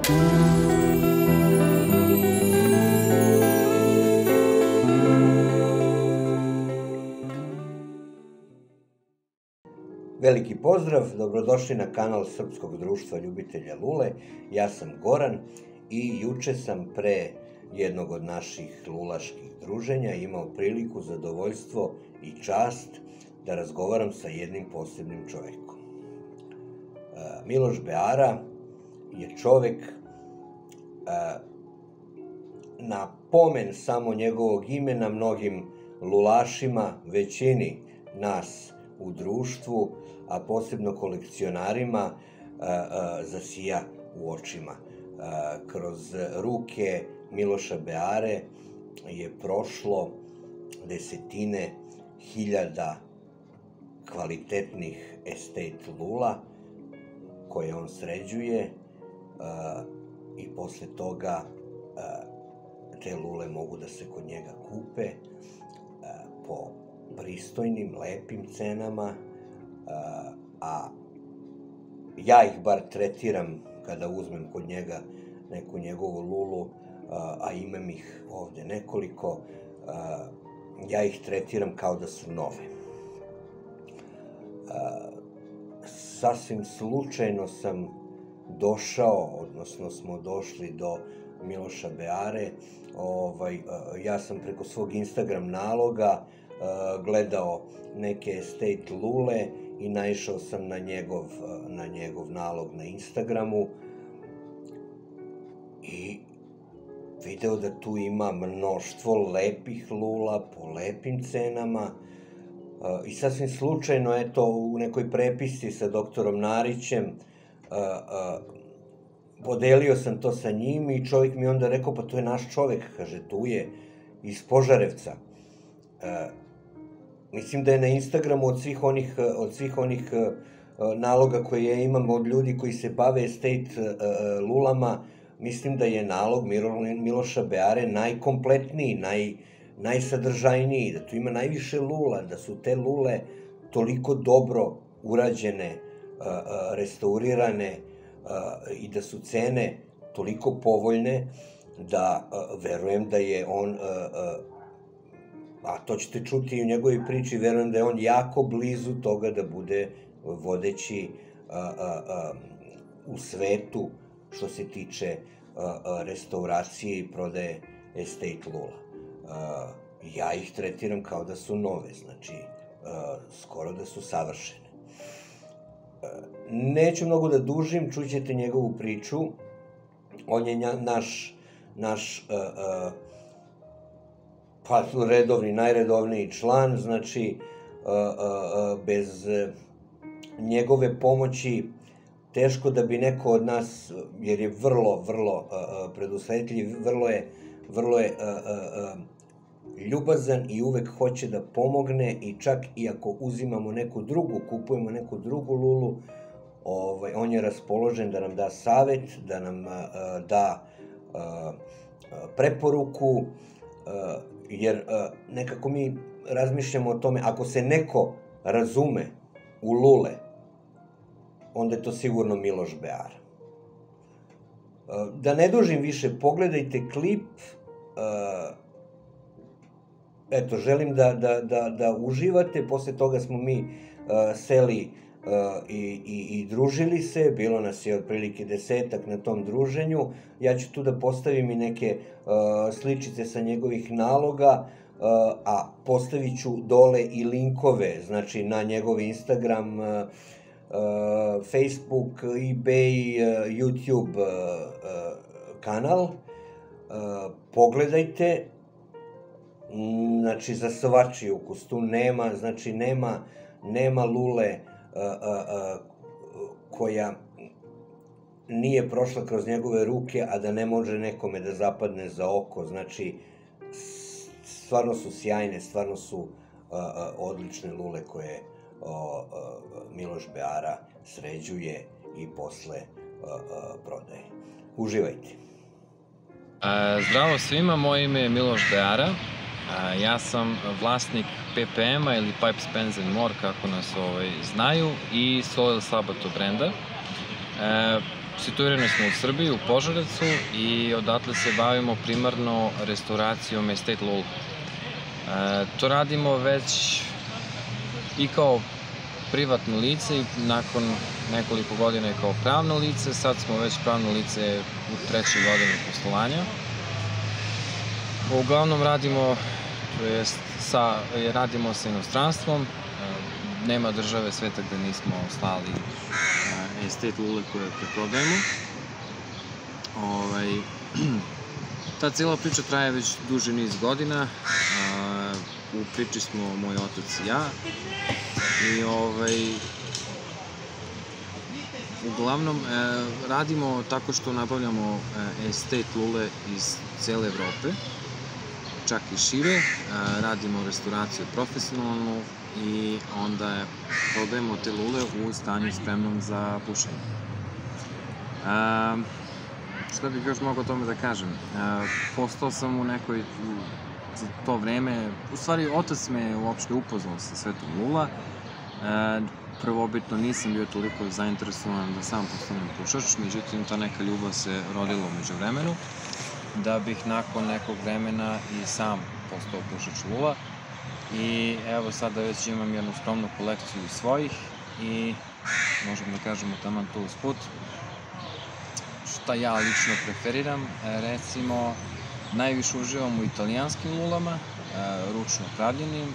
Veliki pozdrav, dobrodošli na kanal Srpskog društva ljubitelja lule. Ja sam Goran i juče sam pre jednog od naših lulaških druženja imao priliku, zadovoljstvo i čast da razgovaram sa jednim posebnim čovekom. Miloš Beara je čovek, na pomen samo njegovog imena mnogim lulašima, većini nas u društvu, a posebno kolekcionarima, zasija u očima. Kroz ruke Miloša Beare je prošlo desetine hiljada kvalitetnih estate lula koje on sređuje i posle toga te lule mogu da se kod njega kupe po pristojnim, lepim cenama, a ja ih bar tretiram kada uzmem kod njega neku njegovu lulu, a imam ih ovde nekoliko, ja ih tretiram kao da su nove. Sasvim slučajno sam došao, odnosno smo došli do Miloša Beare. Ja sam preko svog Instagram naloga gledao neke estate lule i naišao sam na njegov nalog na Instagramu i video da tu ima mnoštvo lepih lula po lepim cenama i sasvim slučajno, eto, u nekoj prepisci sa doktorom Narićem podelio sam to sa njim i čovjek mi onda rekao, pa to je naš čovjek, kaže, tu je, iz Požarevca. Mislim da je na Instagramu od svih onih naloga koje ja imam od ljudi koji se bave estate lulama, mislim da je nalog Miloša Beare najkompletniji, najsadržajniji, da tu ima najviše lula, da su te lule toliko dobro urađene, restaurirane i da su cene toliko povoljne da verujem da je on, a to ćete čuti i u njegovoj priči, verujem da je on jako blizu toga da bude vodeći u svetu što se tiče restauracije i prodaje estate lula. Ja ih tretiram kao da su nove, znači skoro da su savršene. Neću mnogo da dužim, čućete njegovu priču. On je naš pa redovni, najredovniji član, znači bez njegove pomoći teško da bi neko od nas, jer je vrlo predusretljiv, vrlo je ljubazan i uvek hoće da pomogne i čak i ako uzimamo neku drugu, kupujemo neku drugu lulu, on je raspoložen da nam da savet, da nam da preporuku, jer nekako mi razmišljamo o tome, ako se neko razume u lule, onda je to sigurno Miloš Beara. Da ne dužim više, pogledajte klip. Eto, želim da uživate. Posle toga smo mi seli i družili se, bilo nas je otprilike 10-ak na tom druženju. Ja ću tu da postavim i neke sličice sa njegovih naloga, a postavit ću dole i linkove, znači na njegov Instagram, Facebook, eBay, YouTube kanal. Pogledajte, znači za svačiji ukus, tu nema lule koja nije prošla kroz njegove ruke, a da ne može nekome da zapadne za oko, znači stvarno su sjajne, stvarno su odlične lule koje Miloš Beara sređuje i posle prodaje. Uživajte. Zdravo svima, moje ime je Miloš Beara. Ja sam vlasnik PPM-a ili Pipes, Pens & More, kako nas znaju, i Soil Sabato brenda. Situirani smo u Srbiji, u Požarevcu i odatle se bavimo primarno restauracijom estate lula. To radimo već i kao privatno lice i nakon nekoliko godina i kao pravno lice. Sad smo već pravno lice u 3. godini poslovanja. Uglavnom radimo sa inostranstvom. Nema države sveta gde nismo slali estate lule koje preprodajemo. Ta cijela priča traje već duži niz godina. U priči smo moj otac i ja. I uglavnom radimo tako što nabavljamo estate lule iz cele Evrope, čak i šire. Radimo restauraciju profesionalnu i onda prodajemo te lule u stanju spremnom za pušenje. Šta bih još mogao o tome da kažem? Postao sam za to vreme, u stvari otac me uopšte upoznao sa svetom lula. Prvobitno nisam bio toliko zainteresovan da sam postanem pušač, međutim ta neka ljubav se rodila umeđu vremenu, da bih nakon nekog vremena i sam postao pušač lula. I evo sada već imam jednu skromnu kolekciju svojih i možemo da kažemo taman to usput. Šta ja lično preferiram, recimo najviše uživam u italijanskim lulama, ručno pravljenim.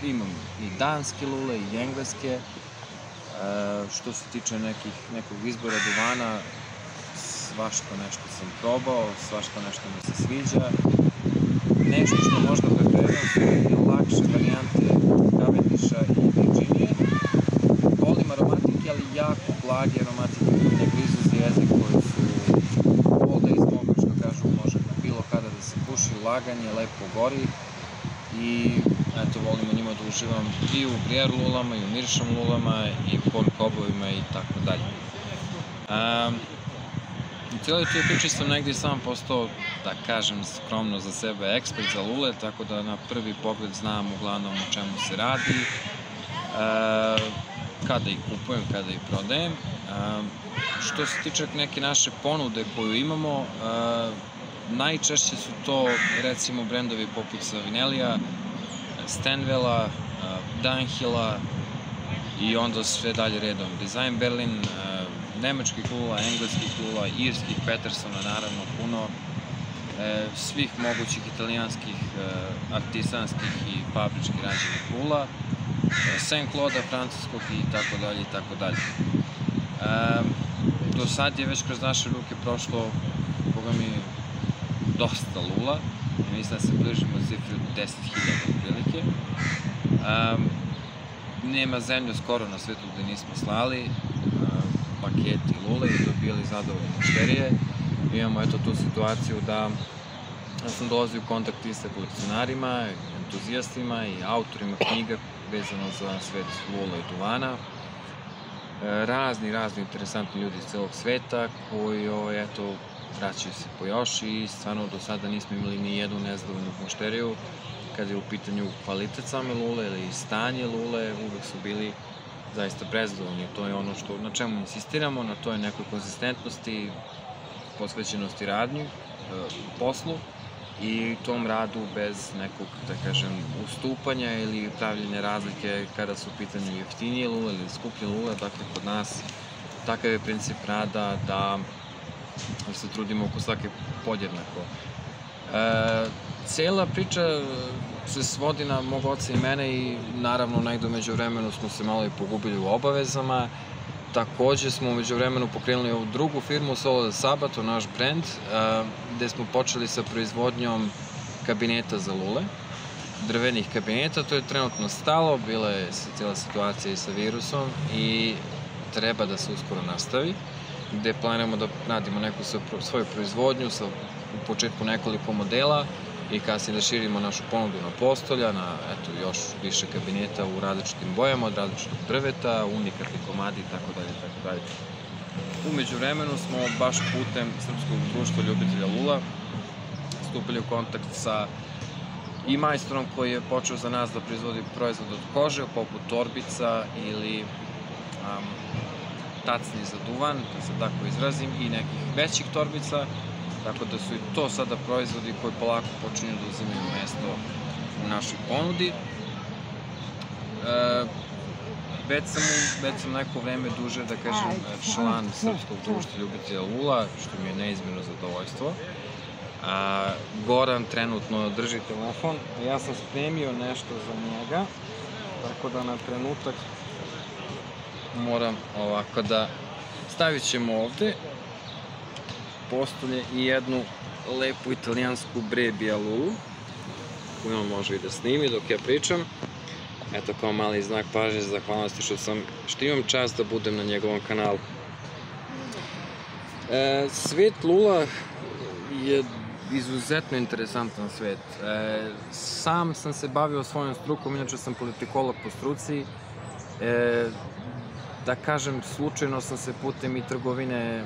Imam i danske lule i engleske. Što se tiče nekog izbora duvana, svašta nešto sam probao, svašta nešto mi se sviđa. Nešto što možda preferiram su neke lakše varijante Cavendisha i Virginije. Volim aromatike, ali jako blage aromatike koje ne grizu za jezik, koje su all day smoke, što kažu, može bilo kada da se puši, laganje, lepo gori. I eto, volim u njima da uživam i u briar lulama, i u miršam lulama, i u corn cobovima i tako dalje. U cijeloj toj priči sam negdje sam postao, da kažem skromno za sebe, ekspert za lule, tako da na prvi pogled znam uglavnom o čemu se radi, kada ih kupujem, kada ih prodajem. Što se tiče neke naše ponude koju imamo, najčešće su to recimo brendovi poput Savinelija, Stenwella, Dunhilla i onda sve dalje redom. Design Berlin, nemačkih lula, engleskih lula, irskih, Petersona, naravno puno, svih mogućih italijanskih, artisanskih i fabrički rađenih lula, Saint Claude, francuskog i tako dalje i tako dalje. Do sad je već kroz naše ruke prošlo, boga mi, dosta lula. Mislim da se bližimo cifri 10.000 otprilike. Nema zemlju skoro na svetu gde nismo slali paketi lule i dobijali zadovoljne mušterije. Imamo eto tu situaciju da sam dolazio u kontakt i sa kolekcionarima, entuzijastima i autorima knjiga vezano za svet lula i duvana. Razni interesantni ljudi iz celog sveta koji eto vraćaju se po još i stvarno do sada nismo imali ni jednu nezadovoljnu mušteriju kada je u pitanju kvalitet same lule ili stanje lule, uvek su bili zaista prezadovoljni. To je ono na čemu insistiramo, na toj nekoj konzistentnosti, posvećenosti radnju, poslu i tom radu bez nekog, da kažem, ustupanja ili pravljenja razlike kada su u pitanju jeftinije lule ili skuplje lule. Dakle, kod nas takav je princip rada da se trudimo oko svake podjednako. Cijela priča se svodi na mog oca i mene i naravno negde umeđu vremenu smo se malo i pogubili u obavezama. Takođe smo umeđu vremenu pokrenuli ovu drugu firmu Solo de Sabato, naš brend, gde smo počeli sa proizvodnjom kabineta za lule, drvenih kabineta. To je trenutno stalo, bila je cijela situacija i sa virusom i treba da se uskoro nastavi, gde planiramo da radimo neku svoju proizvodnju sa u početku nekoliko modela i kasnije da širimo našu ponudu na postolja, na još više kabineta u različitim bojama, od različitog drveta, unikatni komadi itd. Umeđu vremenu smo baš putem Srpskog društva ljubitelja lula stupili u kontakt sa i majstorom koji je počeo za nas da proizvodi proizvod od kože, poput torbica ili tacni za duvan, da se tako izrazim, i nekih većih torbica, tako da su i to sada proizvodi koji polako počinju da uzimaju mesto u našoj ponudi. Već sam neko vreme duže, da kažem, član Srpskog društva ljubitelja lula, što mi je neizmjerno zadovoljstvo. Goran trenutno drži telefon, a ja sam spremio nešto za njega, tako da na trenutak moram ovako da stavit ćemo ovde postolje i jednu lepu italijansku Brebija lulu, koju on može i da snimi dok ja pričam. Eto, kao mali znak pažnje za zahvalnosti što imam čast da budem na njegovom kanalu. Svet lula je izuzetno interesantan svet. Sam sam se bavio svojom strukom, inače sam politikolog po struci. Da kažem, slučajno sam se putem i trgovine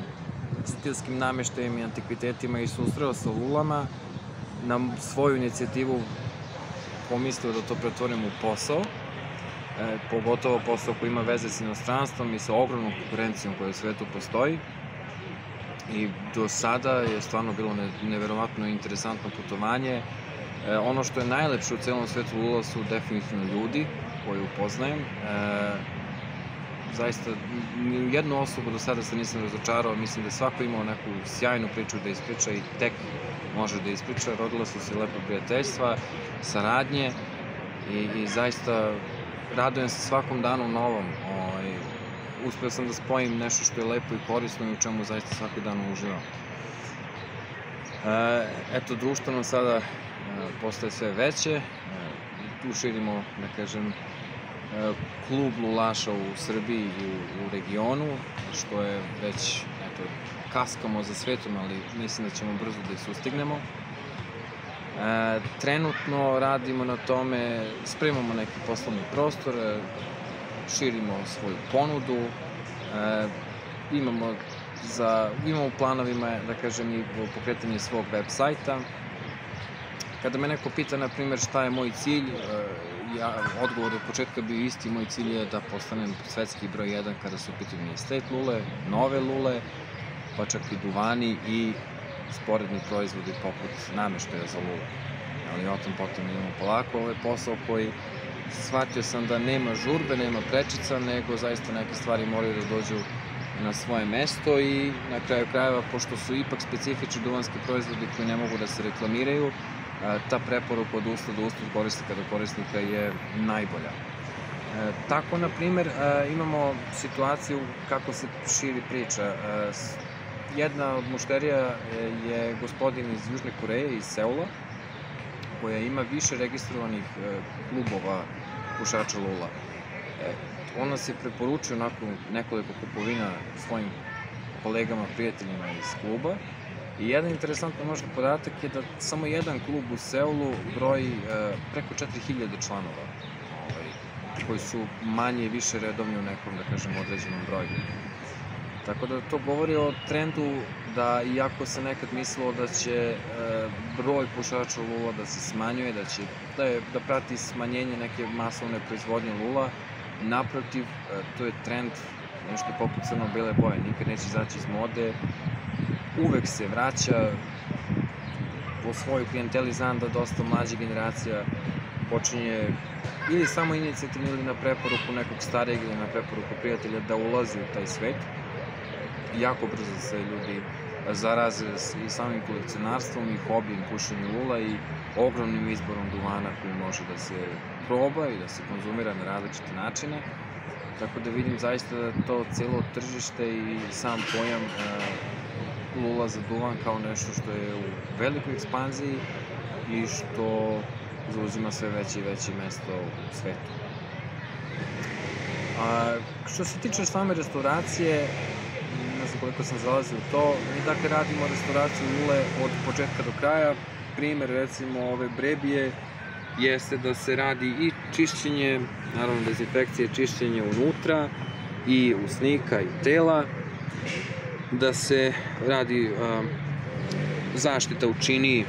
stilskim nameštajem i antikvitetima i susreo sa lulama. Na svoju inicijativu pomislio da to pretvorim u posao, pogotovo posao koji ima veze s inostranstvom i sa ogromnom konkurencijom koja u svetu postoji. I do sada je stvarno bilo neverovatno interesantno putovanje. Ono što je najlepše u celom svetu lula su definitivno ljudi koje upoznajem. Zaista, ni u jednu osobu do sada se nisam razočarao, mislim da je svako imao neku sjajnu priču da ispriča i tek može da ispriča. Rodila su se lepa prijateljstva, saradnje i zaista radujem se svakom danu novom. Uspeo sam da spojim nešto što je lepo i korisno i u čemu zaista svaki dan uživam. Eto, društvo nam sada postaje sve veće, tu širimo, da kažem, klub lulaša u Srbiji i u regionu, što je već, eto, kaskamo za svetom, ali mislim da ćemo brzo da ih sustignemo. Trenutno radimo na tome, spremamo neki poslovni prostor, širimo svoju ponudu, imamo u planovima, da kažem, i pokretanje svog web sajta. Kada me neko pita, na primjer, šta je moj cilj, odgovor od početka bio isti. Moj cilj je da postanem svetski broj 1 kada su u pitanju estate lule, nove lule, pa čak i duvani i sporedni proizvodi poput nameštaja za lule. Ali o tom potom idemo polako. Ovo je posao koji shvatio sam da nema žurbe, nema prečica, nego zaista neke stvari moraju da dođu na svoje mesto i na kraju krajeva, pošto su ipak specifični duvanski proizvodi koji ne mogu da se reklamiraju, ta preporuka od usta do usta, od korisnika do korisnika je najbolja. Tako, na primjer, imamo situaciju kako se širi priča. Jedna od mušterija je gospodin iz Južne Koreje, iz Seula, koja ima više registrovanih klubova pušača lula. On nas je preporučio nakon nekoliko kupovina svojim kolegama, prijateljima iz kluba. I jedan interesantno možda podatak je da samo jedan klub u Seulu broji preko 4000 članova, koji su manje i više redovni u nekom, da kažem, određenom broju. Tako da to govori o trendu da, iako se nekad mislilo da će broj pušača lula da se smanjuje, da prati smanjenje neke masovne proizvodnje lula, naprotiv, to je trend nešto poput crno-bele boje, nikad neće izaći iz mode, uvek se vraća. Po svojoj klijenteli znam da dosta mlađa generacija počinje ili samo inicijativno ili na preporuku nekog starijeg ili na preporuku prijatelja da ulazi u taj svet. Jako brzo se ljudi zaraze i samim kolekcionarstvom i hobijem pušenja lula i ogromnim izborom duvana koji može da se proba i da se konzumira na različite načine. Tako da vidim zaista da to celo tržište i sam pojam lula za duvan kao nešto što je u velikoj ekspanziji i što zauzima sve veće i veće mesto u svetu. Što se tiče same restauracije, ne znam koliko sam zalazio u to, mi dakle radimo restauraciju lule od početka do kraja. Primer, recimo, ove Brebije jeste da se radi i čišćenje, naravno dezinfekcije, čišćenje unutra i usnika i tela, da se radi zaštita u čini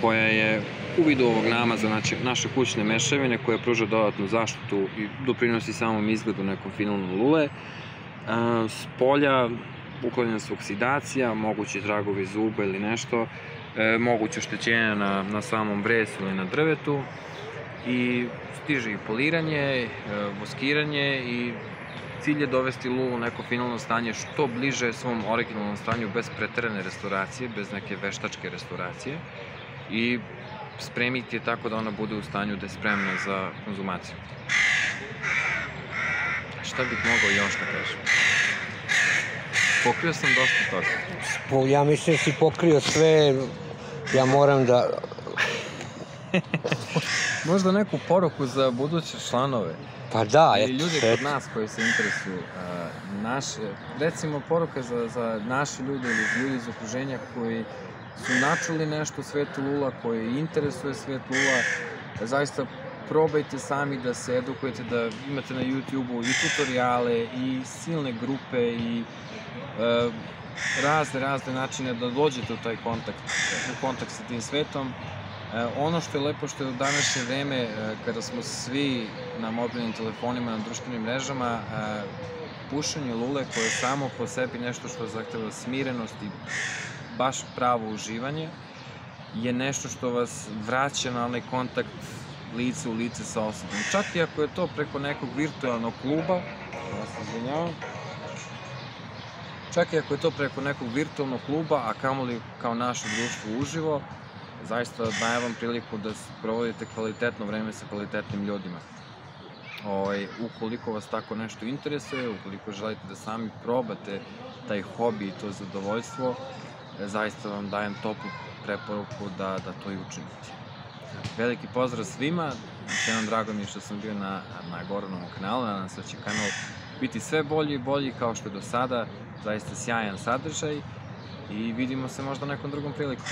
koja je u vidu ovog namaza, znači naše kućne mešavine koja pruža dodatnu zaštitu i doprinosi samom izgledu nekom finalnom lule. S polja uklanjena su oksidacija, mogući tragovi zuba ili nešto, moguće oštećenja na samom vresu ili na drvetu i stiže i poliranje, voskiranje i cilj je dovesti lulu u neko finalno stanje što bliže svom originalnom stanju bez preterane restauracije, bez neke veštačke restauracije i spremiti je tako da ona bude u stanju da je spremna za konzumaciju. Šta bih mogao još da kažem? Pokrio sam dosta toga. Ja mislim da si pokrio sve, ja moram da... Možda neku poruku za buduće članove. Pa da, ili ljudi kod nas koji se interesuju. Recimo poruka za naše ljude ili ljudi iz okruženja koji su načuli nešto u svetu lula, koji interesuje svet lula. Zaista probajte sami da se edukujete, da imate na YouTube-u i tutoriale i silne grupe i razne načine da dođete u taj kontakt sa tim svetom. Ono što je lepo što je u današnje vreme, kada smo svi na mobilnim telefonima, na društvenim mrežama, pušenje lule koje je samo po sebi nešto što zahteva smirenost i baš pravo uživanje, je nešto što vas vraća na onaj kontakt lice u lice sa osobom. Čak i ako je to preko nekog virtualnog kluba, ja se izvinjavam, čak i ako je to preko nekog virtualnog kluba, a kamoli kao naše društvo uživo, zaista dajem vam priliku da provodite kvalitetno vreme sa kvalitetnim ljudima. Ukoliko vas tako nešto interesuje, ukoliko želite da sami probate taj hobi i to zadovoljstvo, zaista vam dajem toplu preporuku da to i učinite. Veliki pozdrav svima, sve nam drago mi je što sam bio na Goranovom kanalu, nadam se da će kanal biti sve bolji i bolji kao što je do sada, zaista sjajan sadržaj i vidimo se možda nekom drugom prilikom.